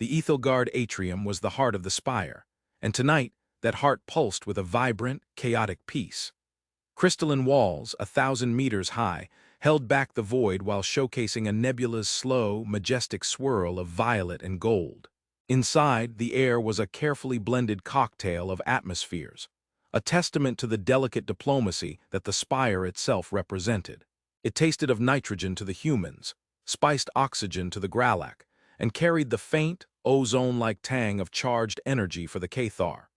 The Ethelgard atrium was the heart of the spire, and tonight that heart pulsed with a vibrant, chaotic peace. Crystalline walls, 1,000 meters high, held back the void while showcasing a nebula's slow, majestic swirl of violet and gold. Inside, the air was a carefully blended cocktail of atmospheres, a testament to the delicate diplomacy that the spire itself represented. It tasted of nitrogen to the humans, spiced oxygen to the Gralak, and carried the faint, ozone-like tang of charged energy for the Cathar.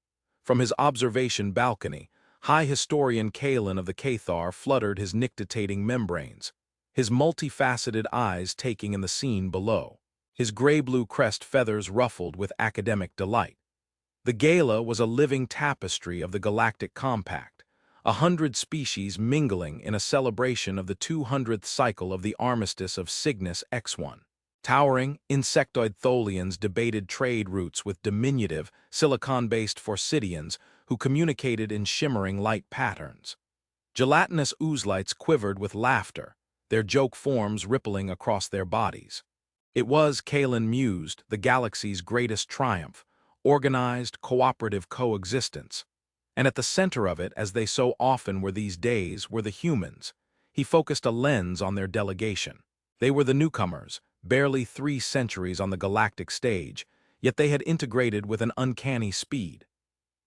From his observation balcony, High Historian Kalen of the Cathar fluttered his nictitating membranes, his multifaceted eyes taking in the scene below. His gray-blue crest feathers ruffled with academic delight. The gala was a living tapestry of the galactic compact, 100 species mingling in a celebration of the 200th cycle of the armistice of Cygnus X1. Towering, insectoid tholians debated trade routes with diminutive, silicon-based Forsythians who communicated in shimmering light patterns. Gelatinous oozelites quivered with laughter, their joke forms rippling across their bodies. It was, Kalen mused, the galaxy's greatest triumph, organized, cooperative coexistence. And at the center of it, as they so often were these days, were the humans. He focused a lens on their delegation. They were the newcomers, barely 3 centuries on the galactic stage, yet they had integrated with an uncanny speed.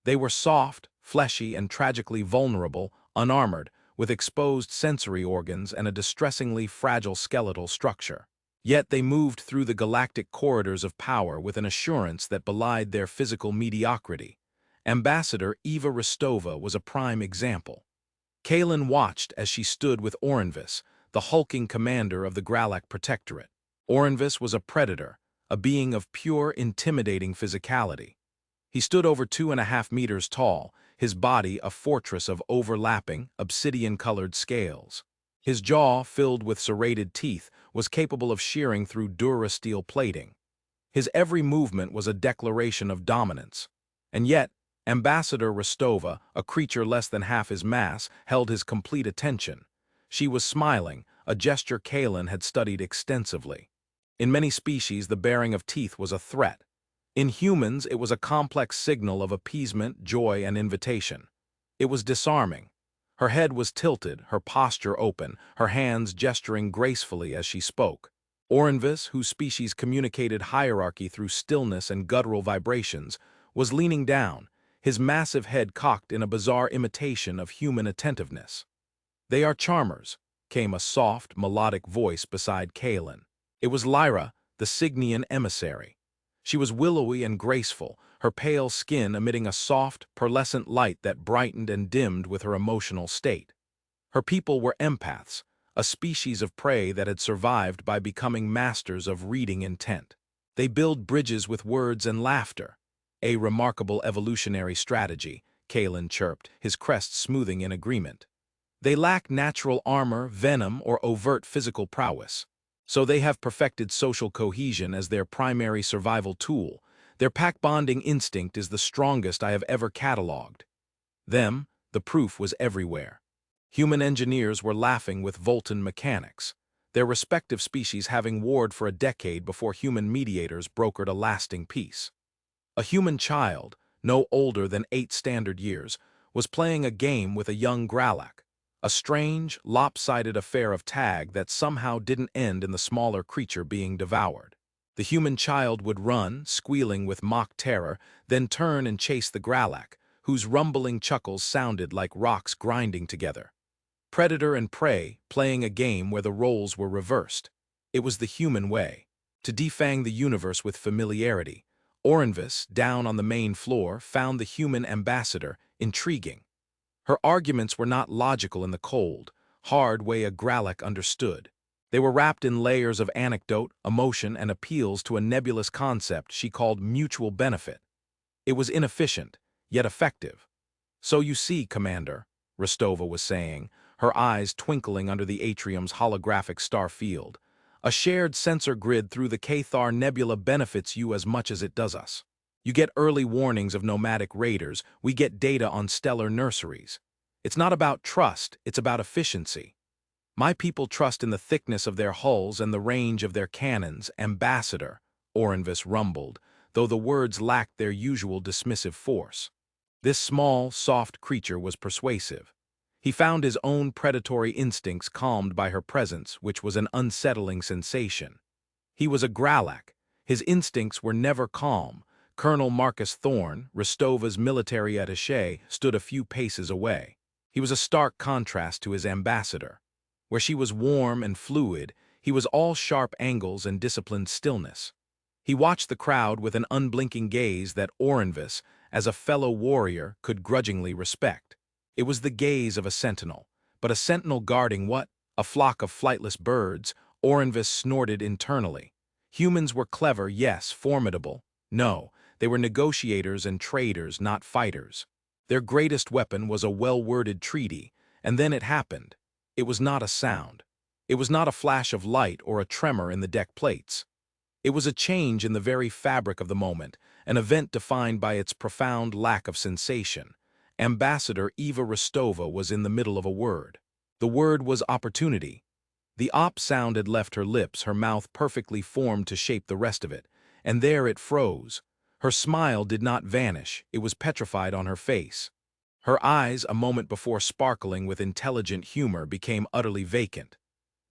They were soft, fleshy, and tragically vulnerable, unarmored, with exposed sensory organs and a distressingly fragile skeletal structure. Yet they moved through the galactic corridors of power with an assurance that belied their physical mediocrity. Ambassador Eva Rostova was a prime example. Kalen watched as she stood with Orenvis, the hulking commander of the Gralak Protectorate. Orenvis was a predator, a being of pure, intimidating physicality. He stood over 2.5 meters tall, his body a fortress of overlapping, obsidian-colored scales. His jaw, filled with serrated teeth, was capable of shearing through durasteel plating. His every movement was a declaration of dominance. And yet, Ambassador Rostova, a creature less than half his mass, held his complete attention. She was smiling, a gesture Kalen had studied extensively. In many species, the baring of teeth was a threat. In humans, it was a complex signal of appeasement, joy, and invitation. It was disarming. Her head was tilted, her posture open, her hands gesturing gracefully as she spoke. Orenvis, whose species communicated hierarchy through stillness and guttural vibrations, was leaning down, his massive head cocked in a bizarre imitation of human attentiveness. "They are charmers," came a soft, melodic voice beside Kalen. It was Lyra, the Cygnian emissary. She was willowy and graceful, her pale skin emitting a soft, pearlescent light that brightened and dimmed with her emotional state. Her people were empaths, a species of prey that had survived by becoming masters of reading intent. They build bridges with words and laughter. A remarkable evolutionary strategy, Kalen chirped, his crest smoothing in agreement. They lack natural armor, venom, or overt physical prowess. So they have perfected social cohesion as their primary survival tool. Their pack-bonding instinct is the strongest I have ever catalogued. The proof was everywhere. Human engineers were laughing with Voltan mechanics, their respective species having warred for a decade before human mediators brokered a lasting peace. A human child, no older than 8 standard years, was playing a game with a young Gralak, a strange, lopsided affair of tag that somehow didn't end in the smaller creature being devoured. The human child would run, squealing with mock terror, then turn and chase the Gralak, whose rumbling chuckles sounded like rocks grinding together. Predator and prey, playing a game where the roles were reversed. It was the human way, to defang the universe with familiarity. Orenvis, down on the main floor, found the human ambassador intriguing. Her arguments were not logical in the cold, hard way a Gralak understood. They were wrapped in layers of anecdote, emotion, and appeals to a nebulous concept she called mutual benefit. It was inefficient, yet effective. "So you see, Commander," Rostova was saying, her eyes twinkling under the atrium's holographic star field, "a shared sensor grid through the Cathar Nebula benefits you as much as it does us. You get early warnings of nomadic raiders, we get data on stellar nurseries. It's not about trust, it's about efficiency. My people trust in the thickness of their hulls and the range of their cannons, Ambassador," Orinvis rumbled, though the words lacked their usual dismissive force. This small, soft creature was persuasive. He found his own predatory instincts calmed by her presence, which was an unsettling sensation. He was a Gralak. His instincts were never calm. Colonel Marcus Thorne, Rostova's military attaché, stood a few paces away. He was a stark contrast to his ambassador. Where she was warm and fluid, he was all sharp angles and disciplined stillness. He watched the crowd with an unblinking gaze that Orinvis, as a fellow warrior, could grudgingly respect. It was the gaze of a sentinel, but a sentinel guarding what? A flock of flightless birds. Orinvis snorted internally. Humans were clever, yes, formidable. No, they were negotiators and traders, not fighters. Their greatest weapon was a well-worded treaty, and then it happened. It was not a sound. It was not a flash of light or a tremor in the deck plates. It was a change in the very fabric of the moment, an event defined by its profound lack of sensation. Ambassador Eva Rostova was in the middle of a word. The word was opportunity. The op sound had left her lips, her mouth perfectly formed to shape the rest of it, and there it froze. Her smile did not vanish, it was petrified on her face. Her eyes, a moment before sparkling with intelligent humor, became utterly vacant.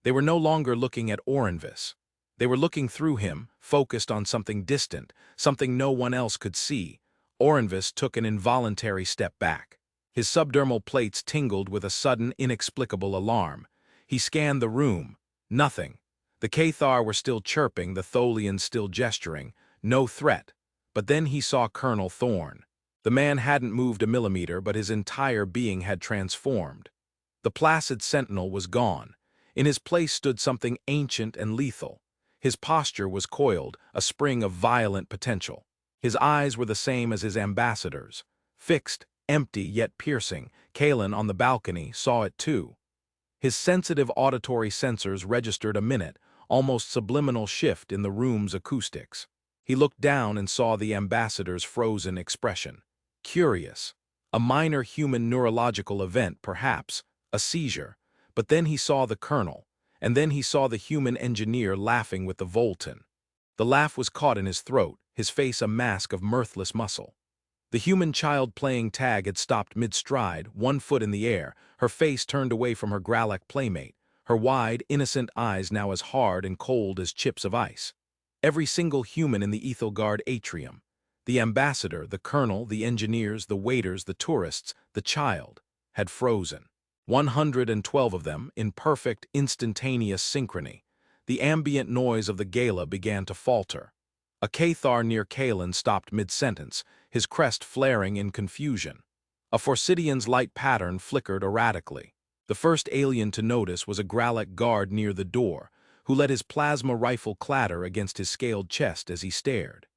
They were no longer looking at Orinvis. They were looking through him, focused on something distant, something no one else could see. Orinvis took an involuntary step back. His subdermal plates tingled with a sudden, inexplicable alarm. He scanned the room. Nothing. The Cathar were still chirping, the Tholians still gesturing. No threat. But then he saw Colonel Thorne. The man hadn't moved a millimeter, but his entire being had transformed. The placid sentinel was gone. In his place stood something ancient and lethal. His posture was coiled, a spring of violent potential. His eyes were the same as his ambassador's. Fixed, empty, yet piercing. Kalen on the balcony saw it too. His sensitive auditory sensors registered a minute, almost subliminal shift in the room's acoustics. He looked down and saw the ambassador's frozen expression. Curious. A minor human neurological event, perhaps, a seizure. But then he saw the colonel, and then he saw the human engineer laughing with the Voltan. The laugh was caught in his throat, his face a mask of mirthless muscle. The human child playing tag had stopped mid-stride, one foot in the air, her face turned away from her Gralak playmate, her wide, innocent eyes now as hard and cold as chips of ice. Every single human in the Ethelgard atrium, the ambassador, the colonel, the engineers, the waiters, the tourists, the child, had frozen. 112 of them, in perfect, instantaneous synchrony. The ambient noise of the gala began to falter. A Cathar near Kalen stopped mid-sentence, his crest flaring in confusion. A Forsythian's light pattern flickered erratically. The first alien to notice was a Gralak guard near the door, who let his plasma rifle clatter against his scaled chest as he stared.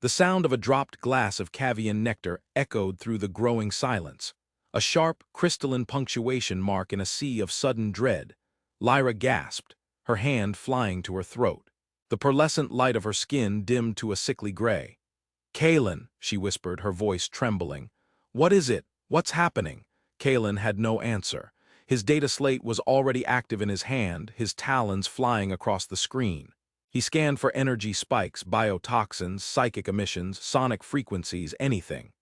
The sound of a dropped glass of Cavian nectar echoed through the growing silence. A sharp, crystalline punctuation mark in a sea of sudden dread. Lyra gasped, her hand flying to her throat. The pearlescent light of her skin dimmed to a sickly gray. "Kalen," she whispered, her voice trembling. "What is it? What's happening?" Kalen had no answer. His data slate was already active in his hand, his talons flying across the screen. He scanned for energy spikes, biotoxins, psychic emissions, sonic frequencies, anything.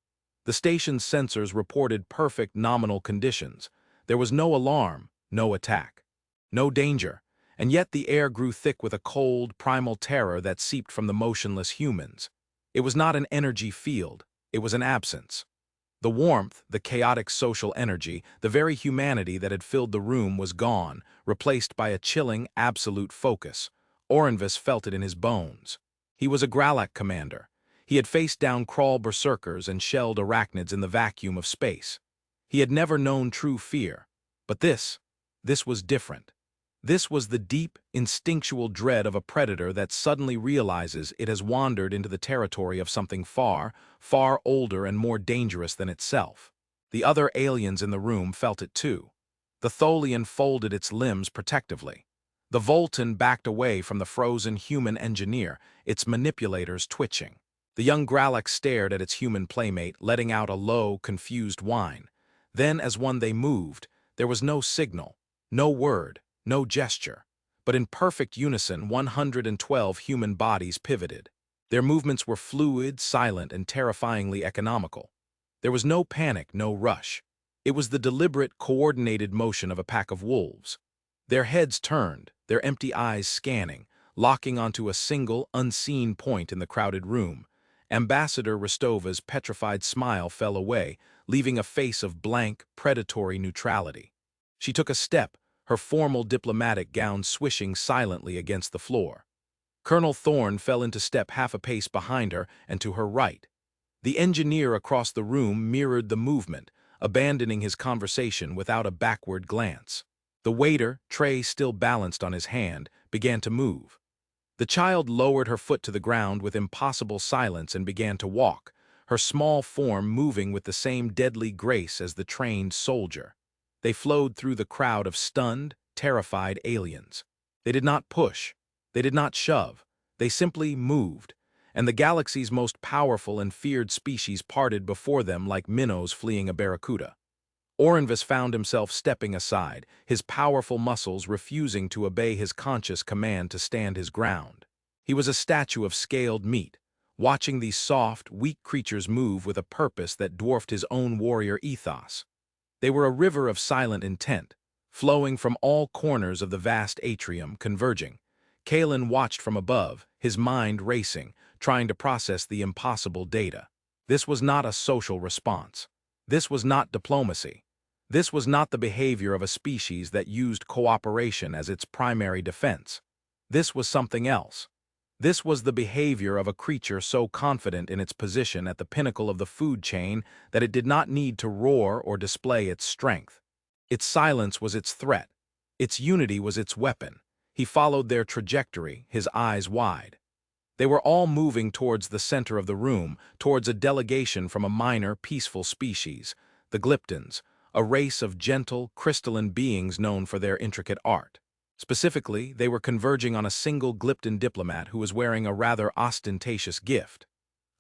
The station's sensors reported perfect nominal conditions. There was no alarm, no attack, no danger, and yet the air grew thick with a cold, primal terror that seeped from the motionless humans. It was not an energy field, it was an absence. The warmth, the chaotic social energy, the very humanity that had filled the room was gone, replaced by a chilling, absolute focus. Orinvis felt it in his bones. He was a Gralak commander. He had faced down crawl berserkers and shelled arachnids in the vacuum of space. He had never known true fear. But this was different. This was the deep, instinctual dread of a predator that suddenly realizes it has wandered into the territory of something far, far older and more dangerous than itself. The other aliens in the room felt it too. The Tholian folded its limbs protectively. The Voltan backed away from the frozen human engineer, its manipulators twitching. The young Gralak stared at its human playmate, letting out a low, confused whine. Then, as one they moved, there was no signal, no word, no gesture. But in perfect unison, 112 human bodies pivoted. Their movements were fluid, silent, and terrifyingly economical. There was no panic, no rush. It was the deliberate, coordinated motion of a pack of wolves. Their heads turned, their empty eyes scanning, locking onto a single, unseen point in the crowded room. Ambassador Rostova's petrified smile fell away, leaving a face of blank, predatory neutrality. She took a step, her formal diplomatic gown swishing silently against the floor. Colonel Thorne fell into step half a pace behind her and to her right. The engineer across the room mirrored the movement, abandoning his conversation without a backward glance. The waiter, tray still balanced on his hand, began to move. The child lowered her foot to the ground with impossible silence and began to walk, her small form moving with the same deadly grace as the trained soldier. They flowed through the crowd of stunned, terrified aliens. They did not push. They did not shove. They simply moved, and the galaxy's most powerful and feared species parted before them like minnows fleeing a barracuda. Orenvis found himself stepping aside, his powerful muscles refusing to obey his conscious command to stand his ground. He was a statue of scaled meat, watching these soft, weak creatures move with a purpose that dwarfed his own warrior ethos. They were a river of silent intent, flowing from all corners of the vast atrium, converging. Kalen watched from above, his mind racing, trying to process the impossible data. This was not a social response. This was not diplomacy. This was not the behavior of a species that used cooperation as its primary defense. This was something else. This was the behavior of a creature so confident in its position at the pinnacle of the food chain that it did not need to roar or display its strength. Its silence was its threat. Its unity was its weapon. He followed their trajectory, his eyes wide. They were all moving towards the center of the room, towards a delegation from a minor, peaceful species, the Glyptons, a race of gentle, crystalline beings known for their intricate art. Specifically, they were converging on a single Glypton diplomat who was wearing a rather ostentatious gift.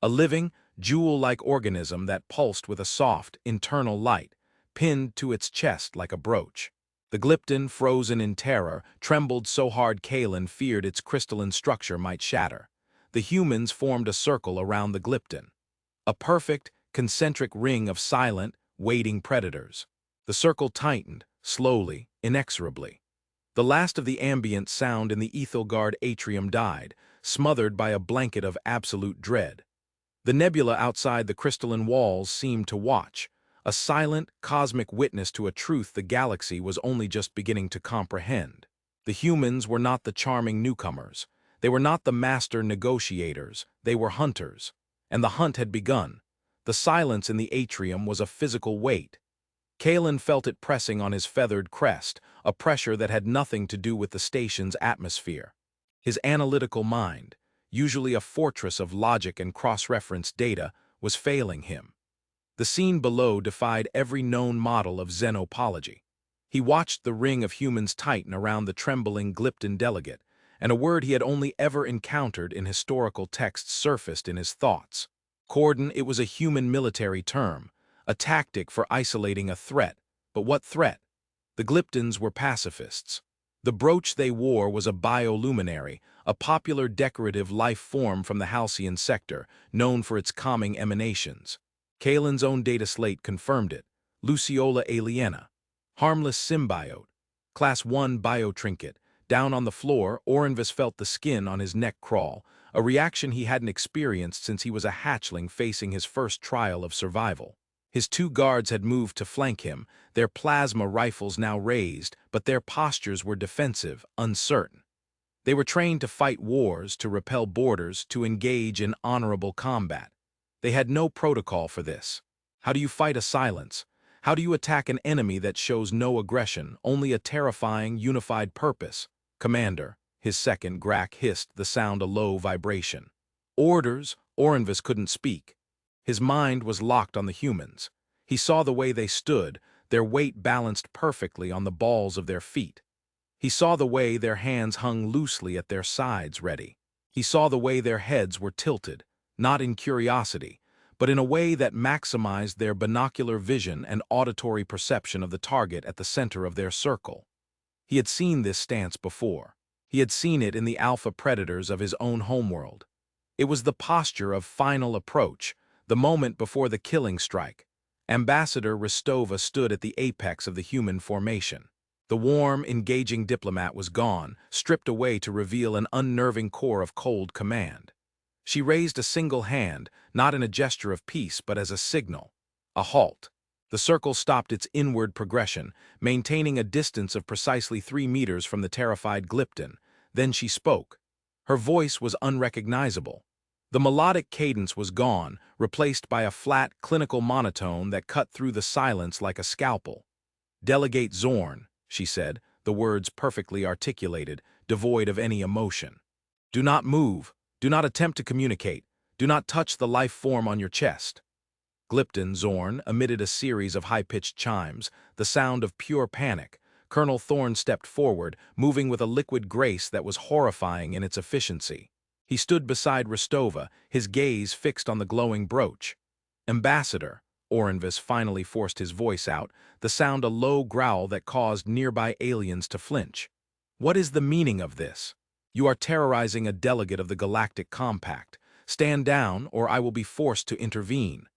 A living, jewel-like organism that pulsed with a soft, internal light, pinned to its chest like a brooch. The Glypton, frozen in terror, trembled so hard Kalen feared its crystalline structure might shatter. The humans formed a circle around the Glypton. A perfect, concentric ring of silent, waiting predators. The circle tightened, slowly, inexorably. The last of the ambient sound in the Ethelgard atrium died, smothered by a blanket of absolute dread. The nebula outside the crystalline walls seemed to watch, a silent, cosmic witness to a truth the galaxy was only just beginning to comprehend. The humans were not the charming newcomers. They were not the master negotiators. They were hunters. And the hunt had begun. The silence in the atrium was a physical weight. Kalen felt it pressing on his feathered crest, a pressure that had nothing to do with the station's atmosphere. His analytical mind, usually a fortress of logic and cross-reference data, was failing him. The scene below defied every known model of xenopology. He watched the ring of humans tighten around the trembling Glypton delegate, and a word he had only ever encountered in historical texts surfaced in his thoughts. Cordon, it was a human military term, a tactic for isolating a threat. But what threat? The Glyptons were pacifists. The brooch they wore was a bioluminary, a popular decorative life form from the Halcyon sector, known for its calming emanations. Kalen's own data slate confirmed it. Luciola aliena. Harmless symbiote. Class 1 biotrinket. Down on the floor, Orenvis felt the skin on his neck crawl, a reaction he hadn't experienced since he was a hatchling facing his first trial of survival. His two guards had moved to flank him, their plasma rifles now raised, but their postures were defensive, uncertain. They were trained to fight wars, to repel borders, to engage in honorable combat. They had no protocol for this. How do you fight a silence? How do you attack an enemy that shows no aggression, only a terrifying, unified purpose? Commander, his second Grak hissed, the sound a low vibration. Orders, Orenvis couldn't speak. His mind was locked on the humans. He saw the way they stood, their weight balanced perfectly on the balls of their feet. He saw the way their hands hung loosely at their sides ready. He saw the way their heads were tilted, not in curiosity, but in a way that maximized their binocular vision and auditory perception of the target at the center of their circle. He had seen this stance before. He had seen it in the alpha predators of his own homeworld. It was the posture of final approach, the moment before the killing strike. Ambassador Rostova stood at the apex of the human formation. The warm, engaging diplomat was gone, stripped away to reveal an unnerving core of cold command. She raised a single hand, not in a gesture of peace but as a signal. A halt. The circle stopped its inward progression, maintaining a distance of precisely 3 meters from the terrified Glypton. Then she spoke. Her voice was unrecognizable. The melodic cadence was gone, replaced by a flat, clinical monotone that cut through the silence like a scalpel. "Delegate Zorn," she said, the words perfectly articulated, devoid of any emotion. "Do not move. Do not attempt to communicate. Do not touch the life form on your chest." Glypton Zorn emitted a series of high-pitched chimes, the sound of pure panic. Colonel Thorne stepped forward, moving with a liquid grace that was horrifying in its efficiency. He stood beside Rostova, his gaze fixed on the glowing brooch. "Ambassador," Orenvis finally forced his voice out, the sound a low growl that caused nearby aliens to flinch. "What is the meaning of this? You are terrorizing a delegate of the Galactic Compact. Stand down, or I will be forced to intervene."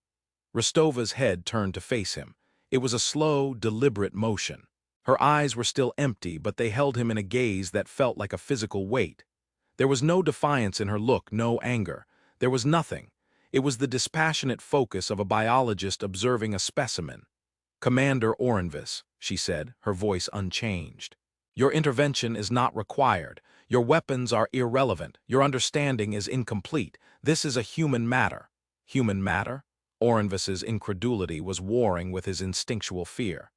Rostova's head turned to face him. It was a slow, deliberate motion. Her eyes were still empty, but they held him in a gaze that felt like a physical weight. There was no defiance in her look, no anger. There was nothing. It was the dispassionate focus of a biologist observing a specimen. "Commander Orenvis," she said, her voice unchanged. "Your intervention is not required. Your weapons are irrelevant. Your understanding is incomplete. This is a human matter." "Human matter?" Orenvis's incredulity was warring with his instinctual fear.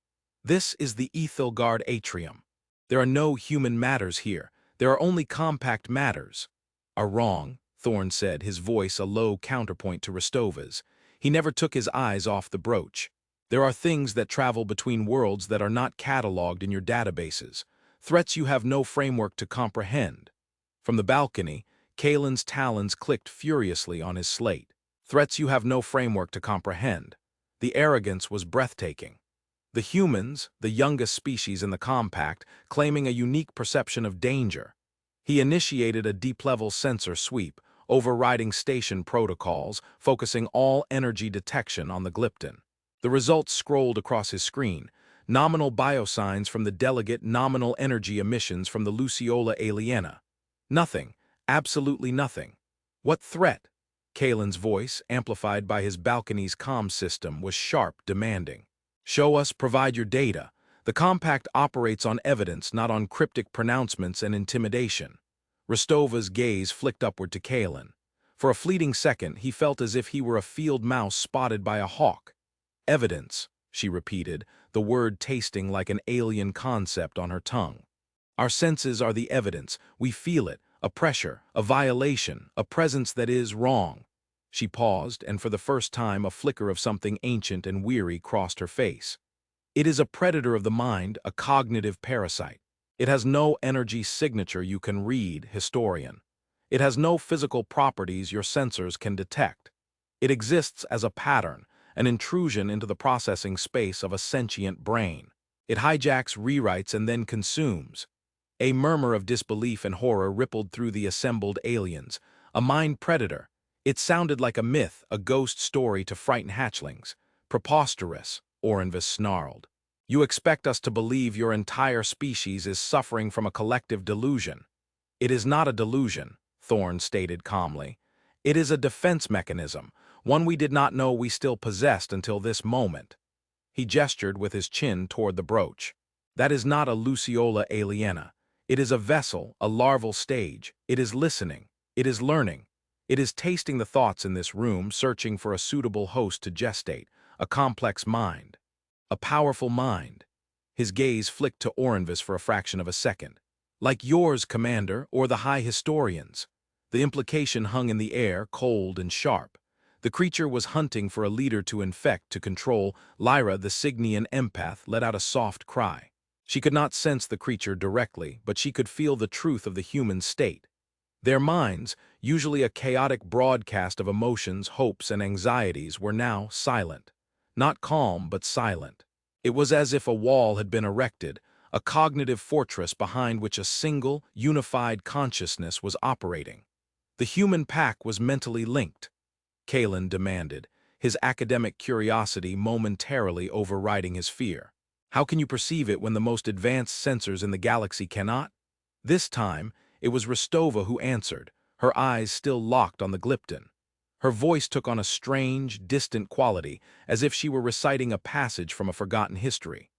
"This is the Ethilgard atrium. There are no human matters here. There are only compact matters." "Are wrong," Thorne said, his voice a low counterpoint to Rostova's. He never took his eyes off the brooch. "There are things that travel between worlds that are not catalogued in your databases. Threats you have no framework to comprehend." From the balcony, Kalen's talons clicked furiously on his slate. "Threats you have no framework to comprehend." The arrogance was breathtaking. The humans, the youngest species in the compact, claiming a unique perception of danger. He initiated a deep-level sensor sweep, overriding station protocols, focusing all energy detection on the Glypton. The results scrolled across his screen. Nominal biosigns from the delegate, nominal energy emissions from the Luciola aliena. Nothing. Absolutely nothing. What threat? Kalen's voice, amplified by his balcony's comm system, was sharp, demanding. "Show us, provide your data. The compact operates on evidence, not on cryptic pronouncements and intimidation." Rostova's gaze flicked upward to Kalen. For a fleeting second, he felt as if he were a field mouse spotted by a hawk. "Evidence," she repeated, the word tasting like an alien concept on her tongue. "Our senses are the evidence. We feel it, a pressure, a violation, a presence that is wrong." She paused, and for the first time a flicker of something ancient and weary crossed her face. "It is a predator of the mind, a cognitive parasite. It has no energy signature you can read, historian. It has no physical properties your sensors can detect. It exists as a pattern, an intrusion into the processing space of a sentient brain. It hijacks, rewrites, and then consumes." A murmur of disbelief and horror rippled through the assembled aliens. A mind predator. It sounded like a myth, a ghost story to frighten hatchlings. "Preposterous," Orenvis snarled. "You expect us to believe your entire species is suffering from a collective delusion." "It is not a delusion," Thorne stated calmly. "It is a defense mechanism, one we did not know we still possessed until this moment." He gestured with his chin toward the brooch. "That is not a Luciola aliena. It is a vessel, a larval stage. It is listening. It is learning. It is tasting the thoughts in this room, searching for a suitable host to gestate, a complex mind. A powerful mind." His gaze flicked to Orenvis for a fraction of a second. "Like yours, Commander, or the High Historians." The implication hung in the air, cold and sharp. The creature was hunting for a leader to infect, to control. Lyra, the Cygnian empath, let out a soft cry. She could not sense the creature directly, but she could feel the truth of the human state. Their minds, usually a chaotic broadcast of emotions, hopes, and anxieties, were now silent. Not calm, but silent. It was as if a wall had been erected, a cognitive fortress behind which a single, unified consciousness was operating. The human pack was mentally linked, Kalen demanded, his academic curiosity momentarily overriding his fear. How can you perceive it when the most advanced sensors in the galaxy cannot? This time, it was Rostova who answered, her eyes still locked on the Glypton. Her voice took on a strange, distant quality, as if she were reciting a passage from a forgotten history.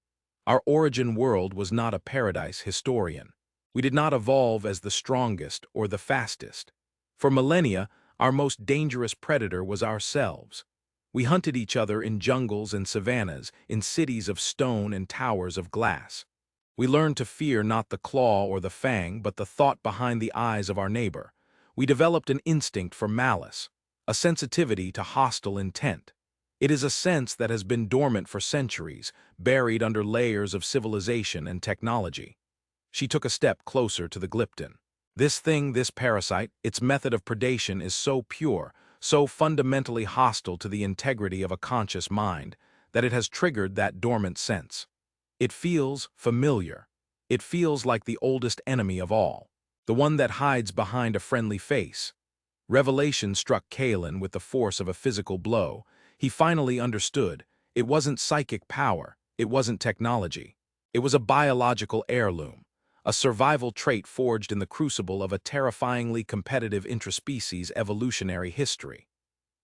Our origin world was not a paradise, historian. We did not evolve as the strongest or the fastest. For millennia, our most dangerous predator was ourselves. We hunted each other in jungles and savannas, in cities of stone and towers of glass. We learned to fear not the claw or the fang, but the thought behind the eyes of our neighbor. We developed an instinct for malice, a sensitivity to hostile intent. It is a sense that has been dormant for centuries, buried under layers of civilization and technology. She took a step closer to the Glypton. This thing, this parasite, its method of predation is so pure, so fundamentally hostile to the integrity of a conscious mind, that it has triggered that dormant sense. It feels familiar. It feels like the oldest enemy of all, the one that hides behind a friendly face. Revelation struck Kalen with the force of a physical blow. He finally understood. It wasn't psychic power. It wasn't technology. It was a biological heirloom, a survival trait forged in the crucible of a terrifyingly competitive interspecies evolutionary history.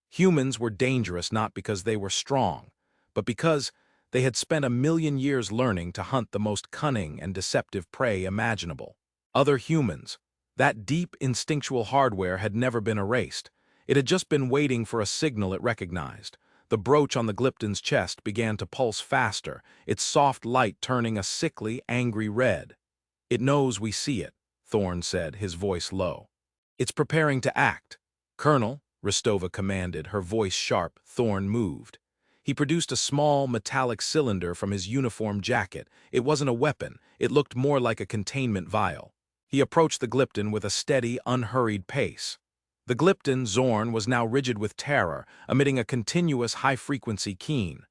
Humans were dangerous not because they were strong, but because they had spent 1,000,000 years learning to hunt the most cunning and deceptive prey imaginable. Other humans, that deep instinctual hardware had never been erased. It had just been waiting for a signal it recognized. The brooch on the Glypton's chest began to pulse faster, its soft light turning a sickly, angry red. "It knows we see it," Thorne said, his voice low. "It's preparing to act." "Colonel," Rostova commanded, her voice sharp. Thorne moved. He produced a small, metallic cylinder from his uniform jacket. It wasn't a weapon. It looked more like a containment vial. He approached the Glypton with a steady, unhurried pace. The Glypton, Zorn, was now rigid with terror, emitting a continuous high-frequency keen.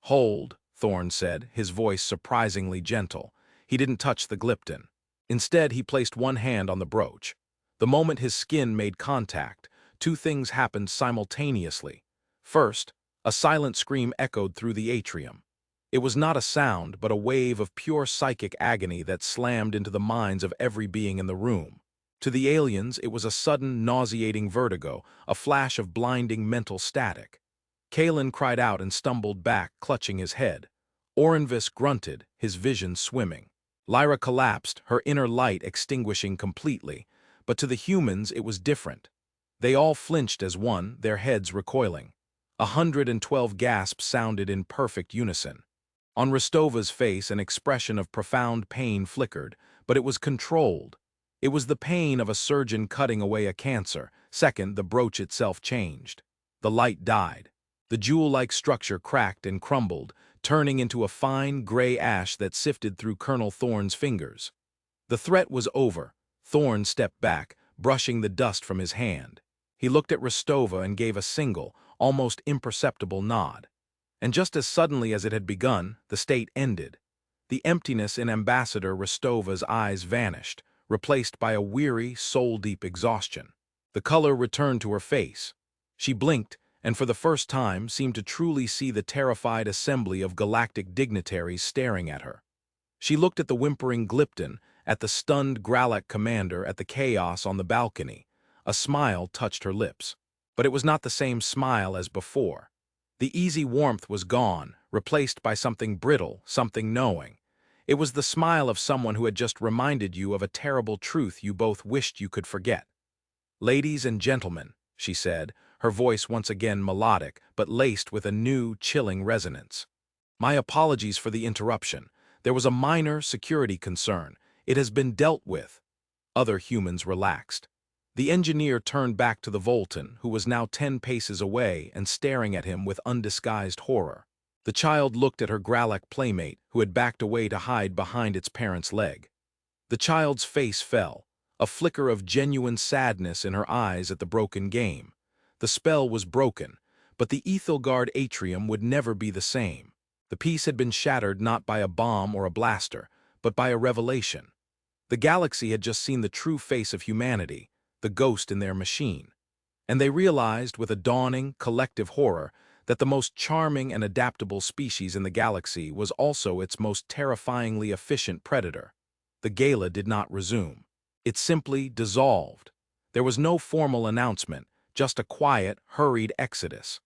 "Hold," Thorne said, his voice surprisingly gentle. He didn't touch the Glypton. Instead, he placed one hand on the brooch. The moment his skin made contact, two things happened simultaneously. First, a silent scream echoed through the atrium. It was not a sound, but a wave of pure psychic agony that slammed into the minds of every being in the room. To the aliens, it was a sudden, nauseating vertigo, a flash of blinding mental static. Kalen cried out and stumbled back, clutching his head. Orenvis grunted, his vision swimming. Lyra collapsed, her inner light extinguishing completely, but to the humans it was different. They all flinched as one, their heads recoiling. 112 gasps sounded in perfect unison. On Rostova's face, an expression of profound pain flickered, but it was controlled. It was the pain of a surgeon cutting away a cancer. Second, the brooch itself changed. The light died. The jewel-like structure cracked and crumbled, turning into a fine, gray ash that sifted through Colonel Thorne's fingers. The threat was over. Thorne stepped back, brushing the dust from his hand. He looked at Rostova and gave a single, almost imperceptible nod. And just as suddenly as it had begun, the state ended. The emptiness in Ambassador Rostova's eyes vanished, replaced by a weary, soul-deep exhaustion. The color returned to her face. She blinked, and for the first time seemed to truly see the terrified assembly of galactic dignitaries staring at her. She looked at the whimpering Glypton, at the stunned Gralak commander, at the chaos on the balcony. A smile touched her lips. But it was not the same smile as before. The easy warmth was gone, replaced by something brittle, something knowing. It was the smile of someone who had just reminded you of a terrible truth you both wished you could forget. "Ladies and gentlemen," she said, her voice once again melodic, but laced with a new, chilling resonance. "My apologies for the interruption. There was a minor security concern. It has been dealt with." Other humans relaxed. The engineer turned back to the Voltan, who was now 10 paces away and staring at him with undisguised horror. The child looked at her Gralak playmate, who had backed away to hide behind its parent's leg. The child's face fell, a flicker of genuine sadness in her eyes at the broken game. The spell was broken, but the Ethelgard atrium would never be the same. The peace had been shattered not by a bomb or a blaster, but by a revelation. The galaxy had just seen the true face of humanity, the ghost in their machine. And they realized with a dawning, collective horror that the most charming and adaptable species in the galaxy was also its most terrifyingly efficient predator. The gala did not resume. It simply dissolved. There was no formal announcement, just a quiet, hurried exodus.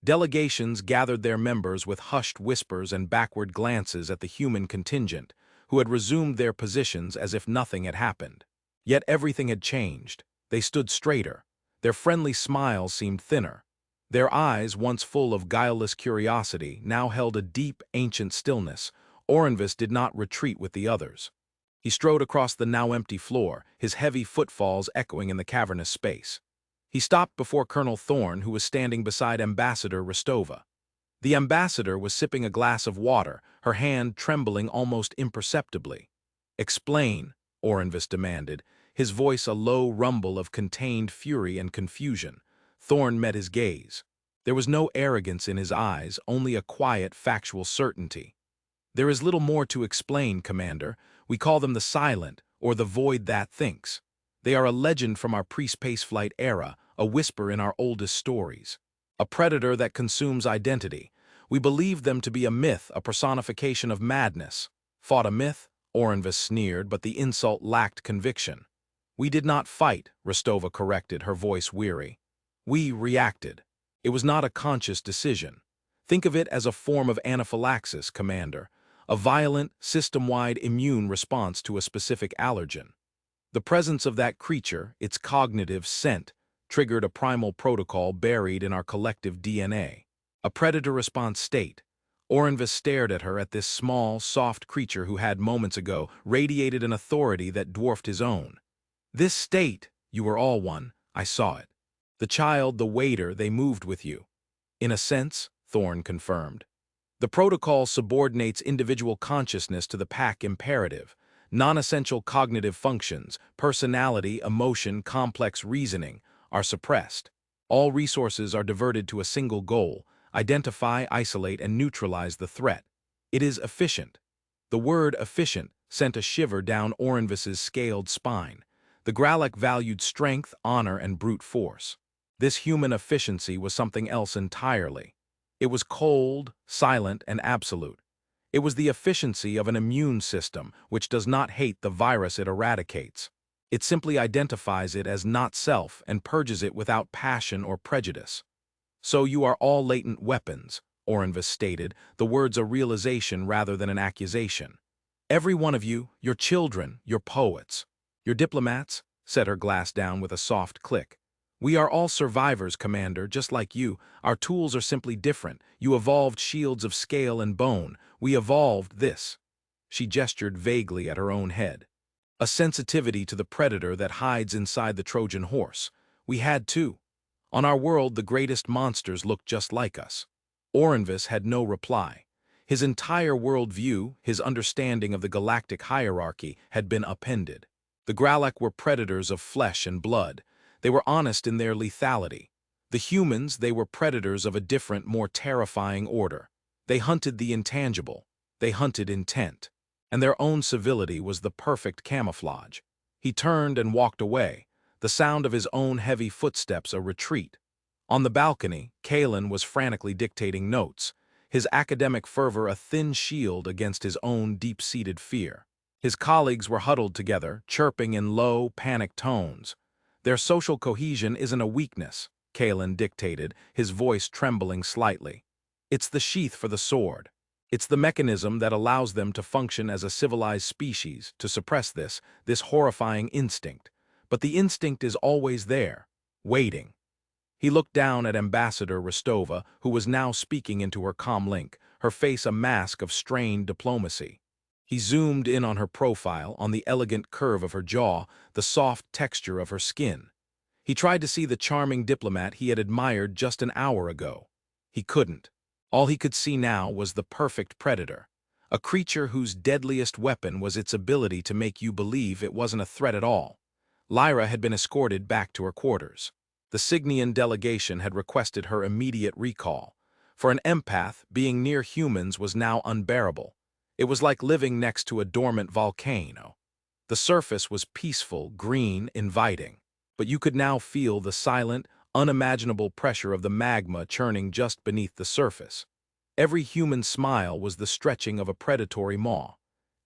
Delegations gathered their members with hushed whispers and backward glances at the human contingent, who had resumed their positions as if nothing had happened. Yet everything had changed. They stood straighter. Their friendly smiles seemed thinner. Their eyes, once full of guileless curiosity, now held a deep, ancient stillness. Orenvis did not retreat with the others. He strode across the now empty floor, his heavy footfalls echoing in the cavernous space. He stopped before Colonel Thorne, who was standing beside Ambassador Rostova. The ambassador was sipping a glass of water, her hand trembling almost imperceptibly. "Explain," Orenvis demanded, his voice a low rumble of contained fury and confusion. Thorne met his gaze. There was no arrogance in his eyes, only a quiet, factual certainty. "There is little more to explain, Commander. We call them the Silent, or the Void That Thinks. They are a legend from our pre-spaceflight era, a whisper in our oldest stories. A predator that consumes identity. We believe them to be a myth, a personification of madness." "Fought a myth?" Orenvis sneered, but the insult lacked conviction. "We did not fight," Rostova corrected, her voice weary. "We reacted. It was not a conscious decision. Think of it as a form of anaphylaxis, Commander, a violent, system-wide immune response to a specific allergen. The presence of that creature, its cognitive scent, triggered a primal protocol buried in our collective DNA. A predator response state." Orenvis stared at her, at this small, soft creature who had, moments ago, radiated an authority that dwarfed his own. "This state, you were all one, I saw it. The child, the waiter, they moved with you." "In a sense," Thorne confirmed. "The protocol subordinates individual consciousness to the pack imperative. Non-essential cognitive functions, personality, emotion, complex reasoning, are suppressed. All resources are diverted to a single goal: identify, isolate, and neutralize the threat. It is efficient." The word efficient sent a shiver down Orenvis's scaled spine. The Gralak valued strength, honor, and brute force. This human efficiency was something else entirely. It was cold, silent, and absolute. It was the efficiency of an immune system which does not hate the virus it eradicates. It simply identifies it as not self and purges it without passion or prejudice. "So you are all latent weapons," Orenvis stated, the words a realization rather than an accusation. "Every one of you, your children, your poets. Your diplomats," set her glass down with a soft click. "We are all survivors, Commander, just like you. Our tools are simply different. You evolved shields of scale and bone. We evolved this." She gestured vaguely at her own head. "A sensitivity to the predator that hides inside the Trojan horse. We had too. On our world, the greatest monsters looked just like us." Orenvis had no reply. His entire worldview, his understanding of the galactic hierarchy, had been upended. The Gralak were predators of flesh and blood. They were honest in their lethality. The humans, they were predators of a different, more terrifying order. They hunted the intangible. They hunted intent. And their own civility was the perfect camouflage. He turned and walked away, the sound of his own heavy footsteps a retreat. On the balcony, Kalen was frantically dictating notes, his academic fervor a thin shield against his own deep-seated fear. His colleagues were huddled together, chirping in low, panicked tones. "Their social cohesion isn't a weakness," Kalen dictated, his voice trembling slightly. "It's the sheath for the sword. It's the mechanism that allows them to function as a civilized species, to suppress this horrifying instinct. But the instinct is always there, waiting." He looked down at Ambassador Rostova, who was now speaking into her comlink, her face a mask of strained diplomacy. He zoomed in on her profile, on the elegant curve of her jaw, the soft texture of her skin. He tried to see the charming diplomat he had admired just an hour ago. He couldn't. All he could see now was the perfect predator, a creature whose deadliest weapon was its ability to make you believe it wasn't a threat at all. Lyra had been escorted back to her quarters. The Cygnian delegation had requested her immediate recall. For an empath, being near humans was now unbearable. It was like living next to a dormant volcano. The surface was peaceful, green, inviting. but you could now feel the silent, unimaginable pressure of the magma churning just beneath the surface. Every human smile was the stretching of a predatory maw.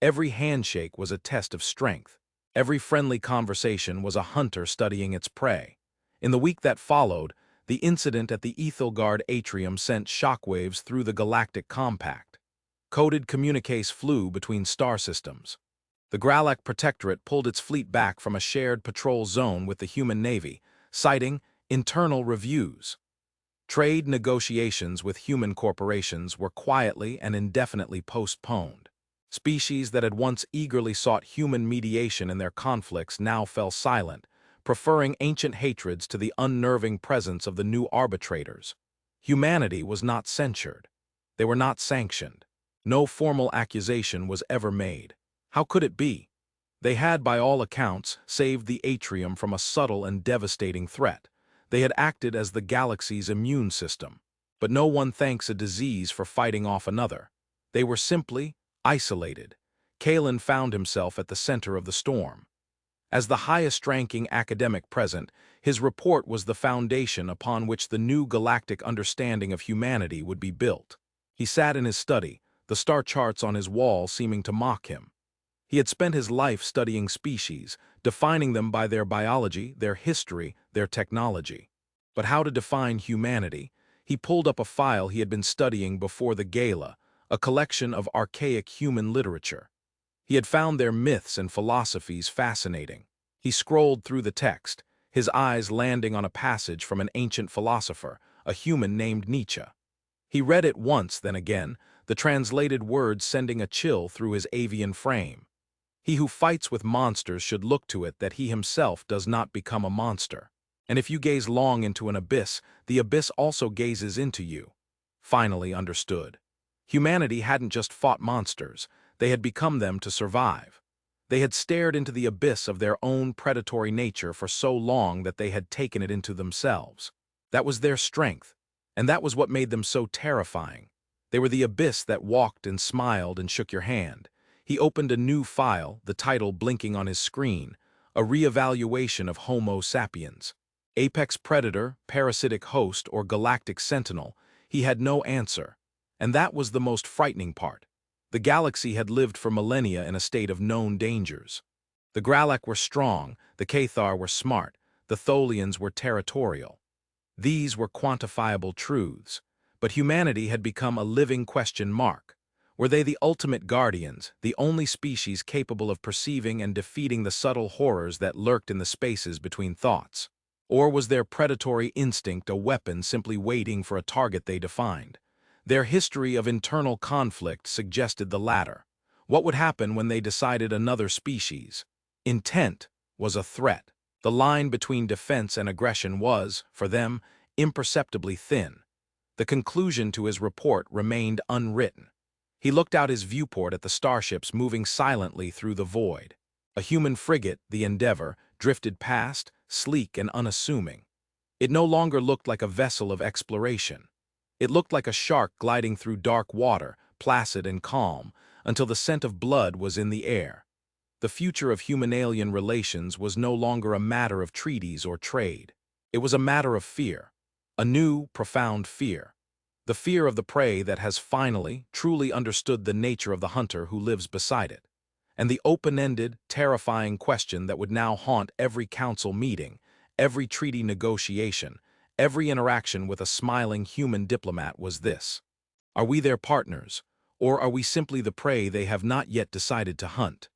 Every handshake was a test of strength. Every friendly conversation was a hunter studying its prey. In the week that followed, the incident at the Ethelgard atrium sent shockwaves through the galactic compact. Coded communiques flew between star systems. The Gralak Protectorate pulled its fleet back from a shared patrol zone with the human navy, citing internal reviews. Trade negotiations with human corporations were quietly and indefinitely postponed. Species that had once eagerly sought human mediation in their conflicts now fell silent, preferring ancient hatreds to the unnerving presence of the new arbitrators. Humanity was not censured. They were not sanctioned. No formal accusation was ever made. How could it be? They had, by all accounts, saved the atrium from a subtle and devastating threat. They had acted as the galaxy's immune system. But no one thanks a disease for fighting off another. They were simply isolated. Kalen found himself at the center of the storm. As the highest-ranking academic present, his report was the foundation upon which the new galactic understanding of humanity would be built. He sat in his study, the star charts on his wall seeming to mock him. He had spent his life studying species, defining them by their biology, their history, their technology. But how to define humanity? He pulled up a file he had been studying before the gala, a collection of archaic human literature. He had found their myths and philosophies fascinating. He scrolled through the text, his eyes landing on a passage from an ancient philosopher, a human named Nietzsche. He read it once, then again, the translated words sending a chill through his avian frame. He who fights with monsters should look to it that he himself does not become a monster. And if you gaze long into an abyss, the abyss also gazes into you. Finally understood. Humanity hadn't just fought monsters, they had become them to survive. They had stared into the abyss of their own predatory nature for so long that they had taken it into themselves. That was their strength, and that was what made them so terrifying. They were the abyss that walked and smiled and shook your hand. He opened a new file, the title blinking on his screen, a reevaluation of Homo sapiens. Apex predator, parasitic host, or galactic sentinel, he had no answer. And that was the most frightening part. The galaxy had lived for millennia in a state of known dangers. The Gralak were strong, the Cathar were smart, the Tholians were territorial. These were quantifiable truths, but humanity had become a living question mark. Were they the ultimate guardians, the only species capable of perceiving and defeating the subtle horrors that lurked in the spaces between thoughts? Or was their predatory instinct a weapon simply waiting for a target they defined? Their history of internal conflict suggested the latter. What would happen when they decided another species? Intent was a threat. The line between defense and aggression was, for them, imperceptibly thin. The conclusion to his report remained unwritten. He looked out his viewport at the starships moving silently through the void. A human frigate, the Endeavor, drifted past, sleek and unassuming. It no longer looked like a vessel of exploration. It looked like a shark gliding through dark water, placid and calm, until the scent of blood was in the air. The future of human-alien relations was no longer a matter of treaties or trade. It was a matter of fear, a new, profound fear. The fear of the prey that has finally, truly understood the nature of the hunter who lives beside it. And the open-ended, terrifying question that would now haunt every council meeting, every treaty negotiation, every interaction with a smiling human diplomat was this: are we their partners, or are we simply the prey they have not yet decided to hunt?